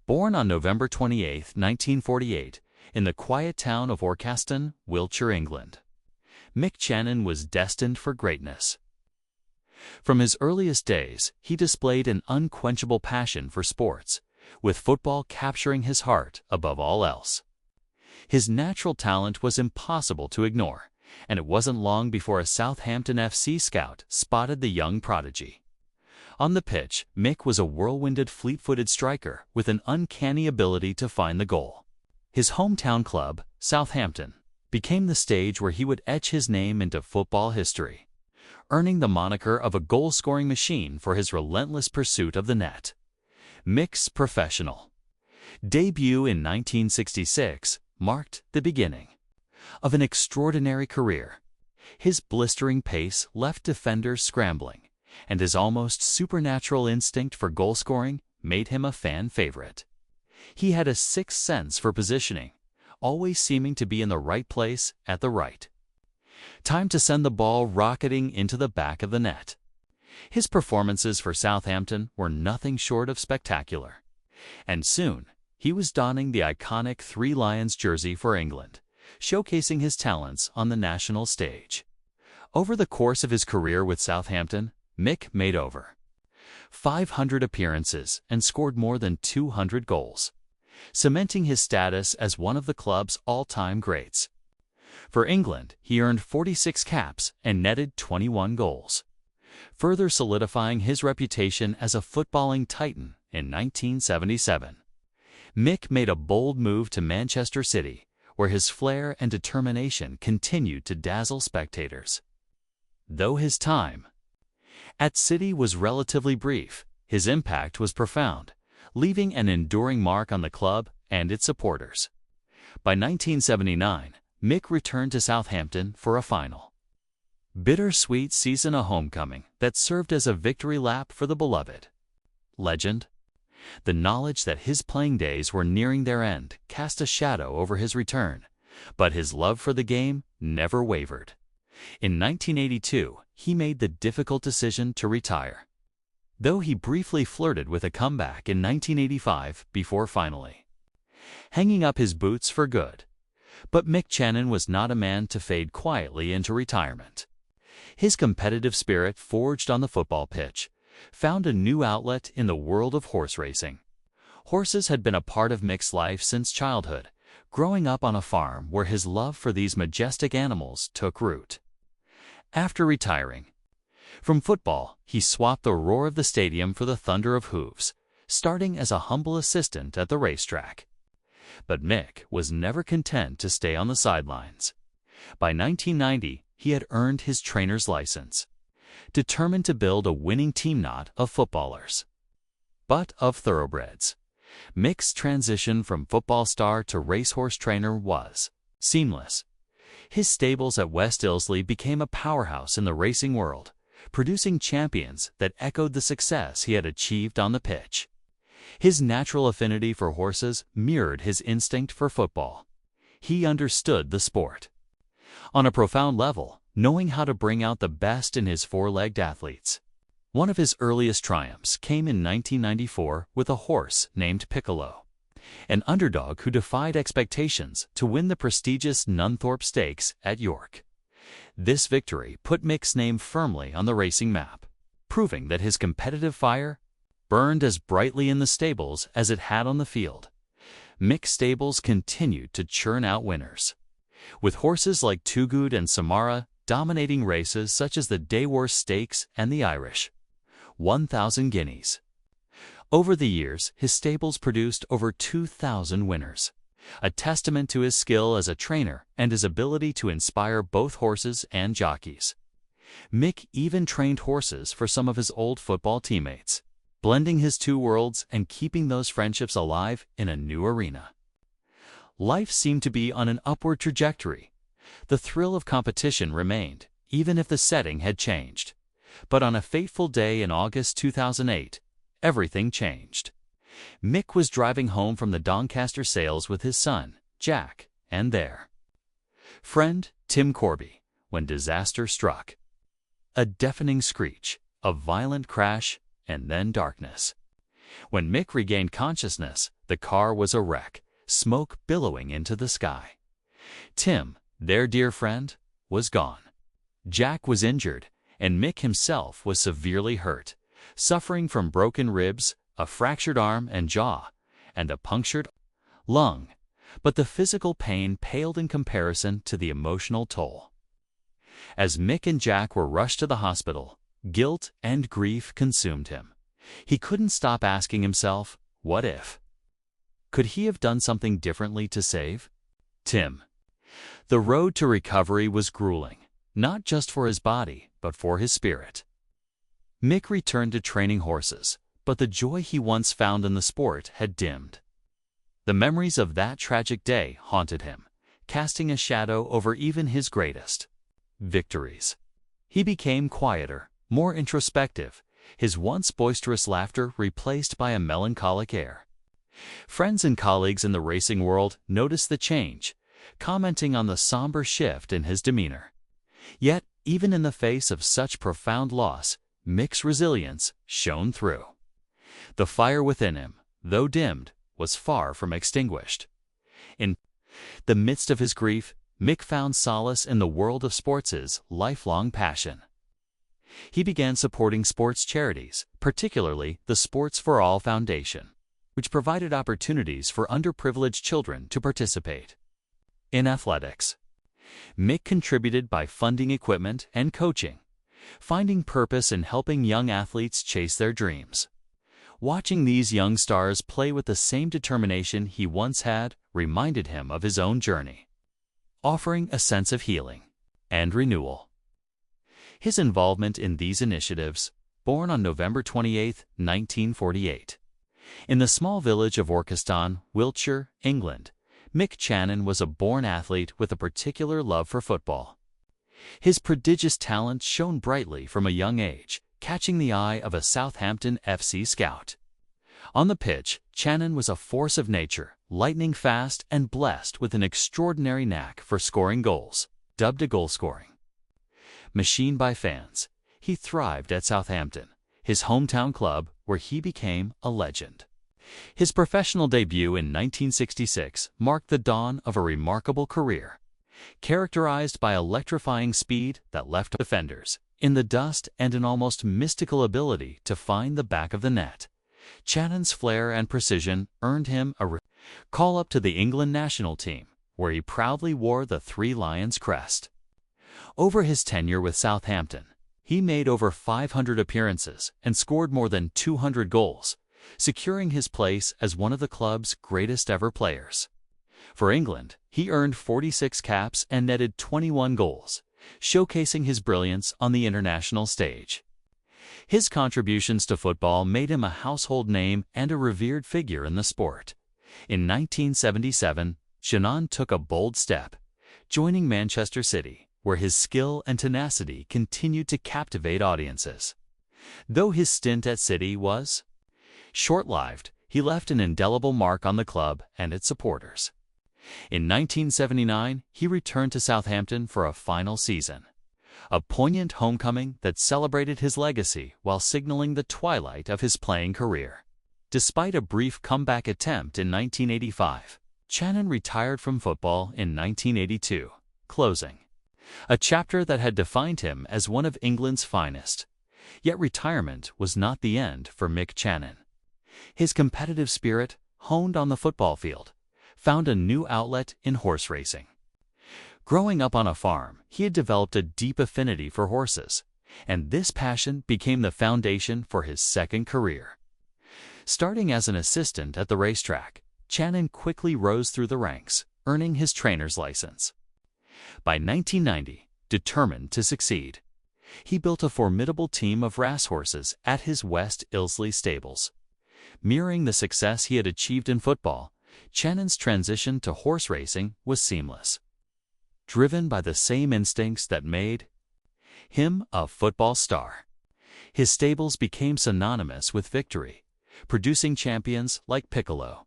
Born on November 28, 1948, in the quiet town of Orcaston, Wiltshire, England, Mick Channon was destined for greatness. From his earliest days, he displayed an unquenchable passion for sports, with football capturing his heart above all else. His natural talent was impossible to ignore, and it wasn't long before a Southampton FC scout spotted the young prodigy. On the pitch, Mick was a whirlwinded, fleet-footed striker with an uncanny ability to find the goal. His hometown club, Southampton, became the stage where he would etch his name into football history, earning the moniker of a goal-scoring machine for his relentless pursuit of the net. Mick's professional debut in 1966 marked the beginning of an extraordinary career. His blistering pace left defenders scrambling, and his almost supernatural instinct for goal-scoring made him a fan favorite. He had a sixth sense for positioning, always seeming to be in the right place at the right time to send the ball rocketing into the back of the net. His performances for Southampton were nothing short of spectacular, and soon he was donning the iconic Three Lions jersey for England, showcasing his talents on the national stage. Over the course of his career with Southampton, Mick made over 500 appearances and scored more than 200 goals, cementing his status as one of the club's all-time greats. For England, he earned 46 caps and netted 21 goals, further solidifying his reputation as a footballing titan. In 1977, Mick made a bold move to Manchester City, where his flair and determination continued to dazzle spectators. Though his time at City was relatively brief, his impact was profound, leaving an enduring mark on the club and its supporters. By 1979, Mick returned to Southampton for a final, bittersweet season, a homecoming that served as a victory lap for the beloved legend. The knowledge that his playing days were nearing their end cast a shadow over his return, but his love for the game never wavered. In 1982, he made the difficult decision to retire, though he briefly flirted with a comeback in 1985 before finally hanging up his boots for good. But Mick Channon was not a man to fade quietly into retirement. His competitive spirit, forged on the football pitch, found a new outlet in the world of horse racing. Horses had been a part of Mick's life since childhood, growing up on a farm where his love for these majestic animals took root. After retiring from football, he swapped the roar of the stadium for the thunder of hooves, starting as a humble assistant at the racetrack. But Mick was never content to stay on the sidelines. By 1990, he had earned his trainer's license, determined to build a winning team not of footballers, but of thoroughbreds. Mick's transition from football star to racehorse trainer was seamless. His stables at West Ilsley became a powerhouse in the racing world, producing champions that echoed the success he had achieved on the pitch. His natural affinity for horses mirrored his instinct for football. He understood the sport on a profound level, knowing how to bring out the best in his four-legged athletes. One of his earliest triumphs came in 1994 with a horse named Piccolo, an underdog who defied expectations to win the prestigious Nunthorpe Stakes at York. This victory put Mick's name firmly on the racing map, proving that his competitive fire burned as brightly in the stables as it had on the field. Mick's stables continued to churn out winners, with horses like Too Good and Samara dominating races such as the Dayworth Stakes and the Irish 1,000 Guineas. Over the years, his stables produced over 2,000 winners, a testament to his skill as a trainer and his ability to inspire both horses and jockeys. Mick even trained horses for some of his old football teammates, blending his two worlds and keeping those friendships alive in a new arena. Life seemed to be on an upward trajectory. The thrill of competition remained, even if the setting had changed. But on a fateful day in August 2008, everything changed. Mick was driving home from the Doncaster sales with his son, Jack, and their friend, Tim Corby, when disaster struck. A deafening screech, a violent crash, and then darkness. When Mick regained consciousness, the car was a wreck, smoke billowing into the sky. Tim, their dear friend, was gone. Jack was injured, and Mick himself was severely hurt, suffering from broken ribs, a fractured arm and jaw, and a punctured lung. But the physical pain paled in comparison to the emotional toll. As Mick and Jack were rushed to the hospital, guilt and grief consumed him. He couldn't stop asking himself, what if? Could he have done something differently to save Tim? The road to recovery was grueling, not just for his body, but for his spirit. Mick returned to training horses, but the joy he once found in the sport had dimmed. The memories of that tragic day haunted him, casting a shadow over even his greatest victories. He became quieter, more introspective, his once boisterous laughter replaced by a melancholic air. Friends and colleagues in the racing world noticed the change, commenting on the somber shift in his demeanor. Yet, even in the face of such profound loss, Mick's resilience shone through. The fire within him, though dimmed, was far from extinguished. In the midst of his grief, Mick found solace in the world of sports' lifelong passion. He began supporting sports charities, particularly the Sports for All Foundation, which provided opportunities for underprivileged children to participate in athletics. Mick contributed by funding equipment and coaching, finding purpose in helping young athletes chase their dreams. Watching these young stars play with the same determination he once had reminded him of his own journey, offering a sense of healing and renewal. His involvement in these initiatives, born on November 28, 1948. In the small village of Orcaston, Wiltshire, England, Mick Channon was a born athlete with a particular love for football. His prodigious talent shone brightly from a young age, catching the eye of a Southampton FC scout. On the pitch, Channon was a force of nature, lightning fast and blessed with an extraordinary knack for scoring goals, dubbed a goal-scoring machine by fans. He thrived at Southampton, his hometown club, where he became a legend. His professional debut in 1966 marked the dawn of a remarkable career, characterized by electrifying speed that left defenders in the dust and an almost mystical ability to find the back of the net. Channon's flair and precision earned him a call-up to the England national team, where he proudly wore the Three Lions crest. Over his tenure with Southampton, he made over 500 appearances and scored more than 200 goals, securing his place as one of the club's greatest ever players. For England, he earned 46 caps and netted 21 goals, showcasing his brilliance on the international stage. His contributions to football made him a household name and a revered figure in the sport. In 1977, Channon took a bold step, joining Manchester City, where his skill and tenacity continued to captivate audiences. Though his stint at City was short-lived, he left an indelible mark on the club and its supporters. In 1979, he returned to Southampton for a final season, a poignant homecoming that celebrated his legacy while signaling the twilight of his playing career. Despite a brief comeback attempt in 1985, Channon retired from football in 1982, closing a chapter that had defined him as one of England's finest. Yet retirement was not the end for Mick Channon. His competitive spirit, honed on the football field, found a new outlet in horse racing. Growing up on a farm, he had developed a deep affinity for horses, and this passion became the foundation for his second career. Starting as an assistant at the racetrack, Channon quickly rose through the ranks, earning his trainer's license. By 1990, determined to succeed, he built a formidable team of racehorses at his West Ilsley stables. Mirroring the success he had achieved in football, Channon's transition to horse racing was seamless. Driven by the same instincts that made him a football star, his stables became synonymous with victory, producing champions like Piccolo,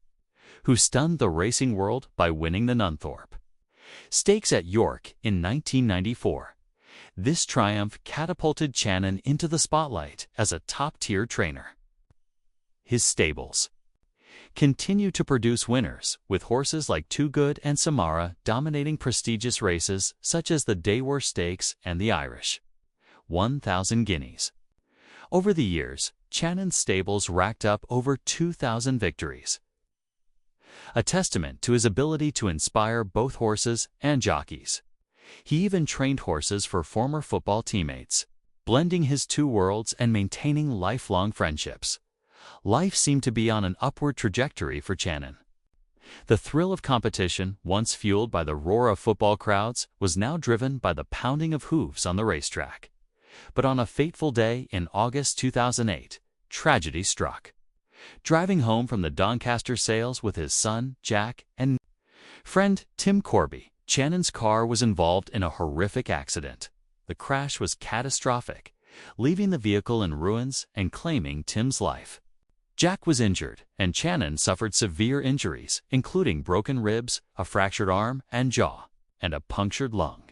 who stunned the racing world by winning the Nunthorpe Stakes at York in 1994. This triumph catapulted Channon into the spotlight as a top-tier trainer. his stables continue to produce winners, with horses like Too Good and Samara dominating prestigious races such as the Daywar Stakes and the Irish 1,000 Guineas. Over the years, Channon's stables racked up over 2,000 victories, a testament to his ability to inspire both horses and jockeys. He even trained horses for former football teammates, blending his two worlds and maintaining lifelong friendships. Life seemed to be on an upward trajectory for Channon. The thrill of competition, once fueled by the roar of football crowds, was now driven by the pounding of hooves on the racetrack. But on a fateful day in August 2008, tragedy struck. Driving home from the Doncaster sales with his son, Jack, and friend, Tim Corby, Channon's car was involved in a horrific accident. The crash was catastrophic, leaving the vehicle in ruins and claiming Tim's life. Jack was injured, and Channon suffered severe injuries, including broken ribs, a fractured arm and jaw, and a punctured lung.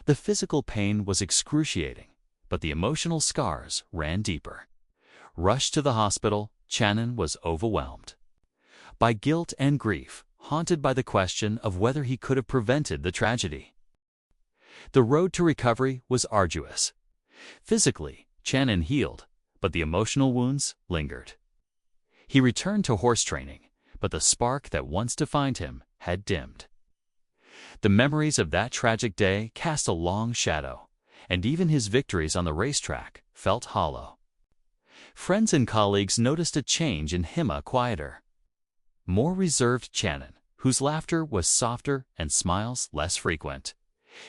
The physical pain was excruciating, but the emotional scars ran deeper. Rushed to the hospital, Channon was overwhelmed by guilt and grief, haunted by the question of whether he could have prevented the tragedy. The road to recovery was arduous. Physically, Channon healed, but the emotional wounds lingered. He returned to horse training, but the spark that once defined him had dimmed. The memories of that tragic day cast a long shadow, and even his victories on the racetrack felt hollow. Friends and colleagues noticed a change in him, a quieter, more reserved Channon, whose laughter was softer and smiles less frequent.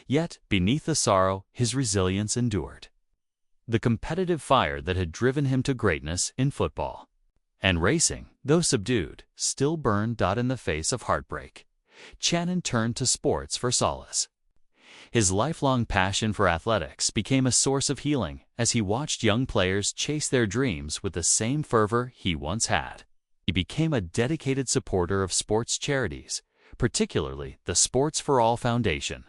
Yet, beneath the sorrow, his resilience endured. The competitive fire that had driven him to greatness in football and racing, though subdued, still burned. In the face of heartbreak, Channon turned to sports for solace. His lifelong passion for athletics became a source of healing as he watched young players chase their dreams with the same fervor he once had. He became a dedicated supporter of sports charities, particularly the Sports for All Foundation,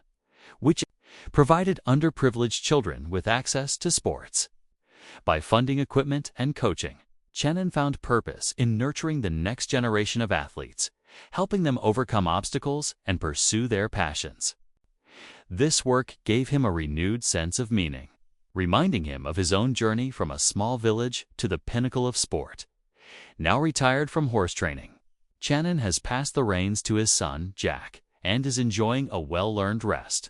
which provided underprivileged children with access to sports. By funding equipment and coaching, Channon found purpose in nurturing the next generation of athletes, helping them overcome obstacles and pursue their passions. This work gave him a renewed sense of meaning, reminding him of his own journey from a small village to the pinnacle of sport. Now retired from horse training, Channon has passed the reins to his son, Jack, and is enjoying a well-earned rest.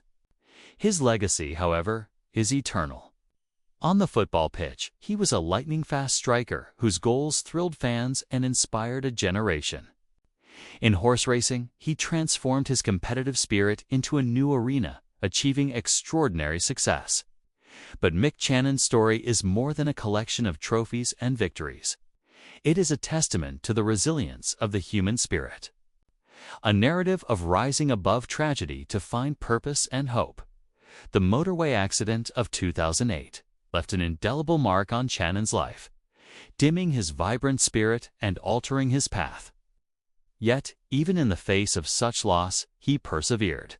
His legacy, however, is eternal. On the football pitch, he was a lightning-fast striker whose goals thrilled fans and inspired a generation. In horse racing, he transformed his competitive spirit into a new arena, achieving extraordinary success. But Mick Channon's story is more than a collection of trophies and victories. It is a testament to the resilience of the human spirit. A narrative of rising above tragedy to find purpose and hope. The motorway accident of 2008 left an indelible mark on Channon's life, dimming his vibrant spirit and altering his path. Yet, even in the face of such loss, he persevered.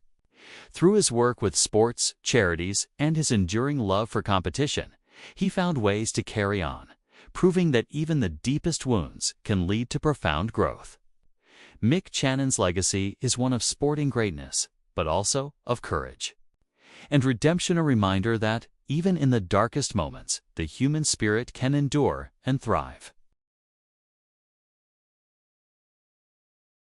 Through his work with sports, charities, and his enduring love for competition, he found ways to carry on, proving that even the deepest wounds can lead to profound growth. Mick Channon's legacy is one of sporting greatness, but also of courage and redemption, a reminder that, even in the darkest moments, the human spirit can endure and thrive.